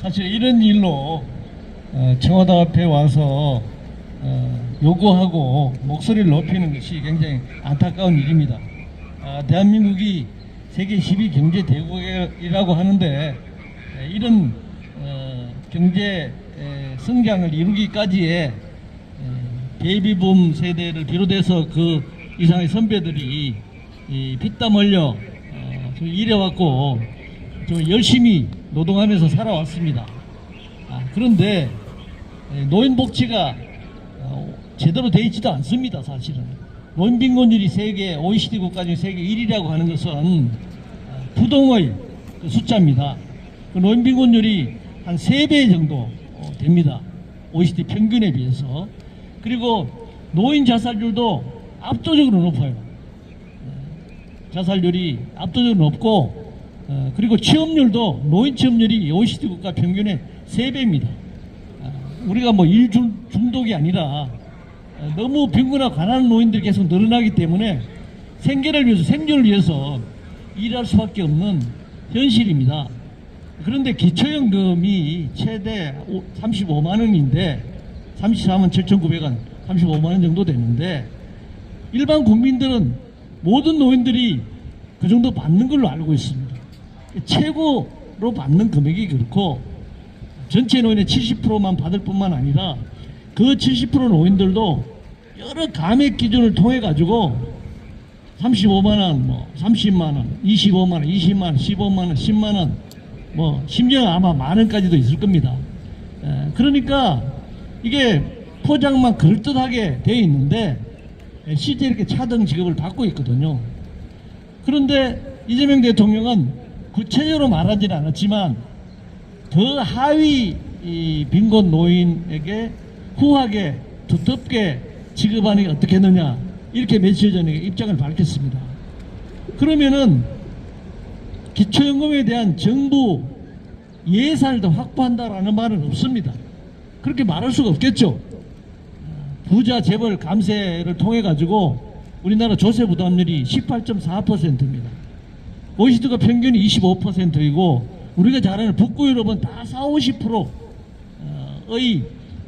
사실 이런 일로 청와대 앞에 와서 요구하고 목소리를 높이는 것이 굉장히 안타까운 일입니다. 대한민국이 세계 10위 경제 대국이라고 하는데 이런 경제 성장을 이루기까지의 베이비붐 세대를 비롯해서 그 이상의 선배들이 피땀 흘려 일해왔고 좀 열심히 노동하면서 살아왔습니다. 그런데 노인복지가 제대로 되어 있지도 않습니다. 사실은 노인빈곤율이 세계 OECD 국가 중 세계 1위라고 하는 것은 부동의 그 숫자입니다. 그 노인빈곤율이 한 3배 정도 됩니다. OECD 평균에 비해서. 그리고 노인 자살률도 압도적으로 높아요. 자살률이 압도적으로 높고 그리고 취업률도 노인 취업률이 OECD 국가 평균의 3배입니다. 우리가 뭐 일 중독이 아니라 너무 빈곤하고 가난한 노인들이 계속 늘어나기 때문에 생계를 위해서 생존을 위해서 일할 수밖에 없는 현실입니다. 그런데 기초연금이 최대 35만 원인데 34만 7,900원 35만 원 정도 되는데 일반 국민들은 모든 노인들이 그 정도 받는 걸로 알고 있습니다. 최고로 받는 금액이 그렇고 전체 노인의 70%만 받을 뿐만 아니라 그 70% 노인들도 여러 감액 기준을 통해 가지고 35만원, 뭐 30만원, 25만원, 20만원, 15만원, 10만원, 뭐 심지어 아마 만원까지도 있을 겁니다. 그러니까 이게 포장만 그럴듯하게 되어 있는데 실제 이렇게 차등 지급을 받고 있거든요. 그런데 이재명 대통령은 구체적으로 말하지는 않았지만 더 하위 빈곤 노인에게 후하게 두텁게 지급하는 게 어떻겠느냐 이렇게 며칠 전에 입장을 밝혔습니다. 그러면은 기초연금에 대한 정부 예산을 더 확보한다라는 말은 없습니다. 그렇게 말할 수가 없겠죠. 부자 재벌 감세를 통해 가지고 우리나라 조세 부담률이 18.4%입니다. OECD가 평균이 25%이고 우리가 잘 아는 북구 유럽은 다 40~50%의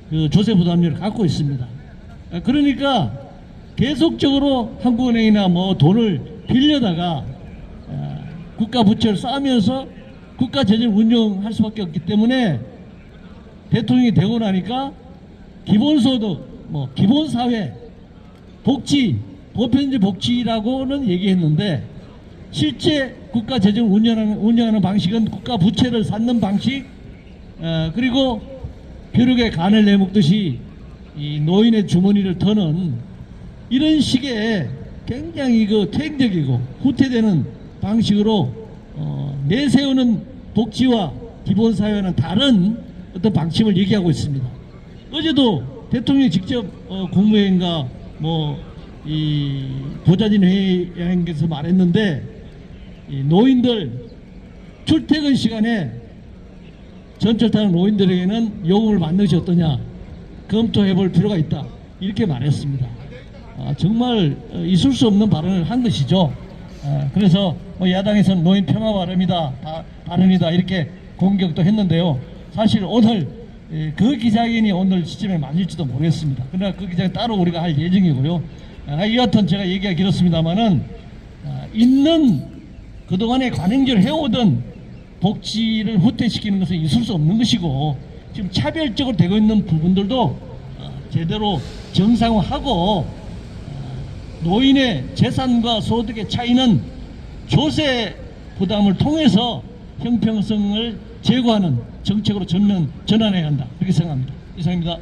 그 조세 부담률을 갖고 있습니다. 그러니까 계속적으로 한국은행이나 뭐 돈을 빌려다가 국가 부채를 쌓으면서 국가 재정을 운영할 수밖에 없기 때문에 대통령이 되고 나니까 기본소득, 뭐 기본사회, 복지, 보편적 복지라고는 얘기했는데 실제 국가 재정을 운영하는 방식은 국가 부채를 쌓는 방식, 그리고 벼룩에 간을 내먹듯이 이 노인의 주머니를 터는 이런 식의 굉장히 그 퇴행적이고 후퇴되는 방식으로 내세우는 복지와 기본사회와는 다른 어떤 방침을 얘기하고 있습니다. 어제도 대통령이 직접 국무회의인가 뭐 이 보좌진 회의에서 말했는데 이 노인들 출퇴근 시간에 전철 타는 노인들에게는 요금을 받는 것이 어떠냐 검토해 볼 필요가 있다 이렇게 말했습니다. 정말 있을 수 없는 발언을 한 것이죠. 그래서 뭐 야당에서는 노인 폄하 발언이다 이렇게 공격도 했는데요. 사실 오늘 그 기자회견이 오늘 시점에 맞을지도 모르겠습니다. 그러나 그 기자회견 따로 우리가 할 예정이고요. 여하튼 제가 얘기가 길었습니다만은 있는 그동안에 관행적으로 해오던 복지를 후퇴시키는 것은 있을 수 없는 것이고 지금 차별적으로 되고 있는 부분들도 제대로 정상화하고 노인의 재산과 소득의 차이는 조세 부담을 통해서 형평성을 제고하는 정책으로 전환해야 한다. 그렇게 생각합니다. 이상입니다.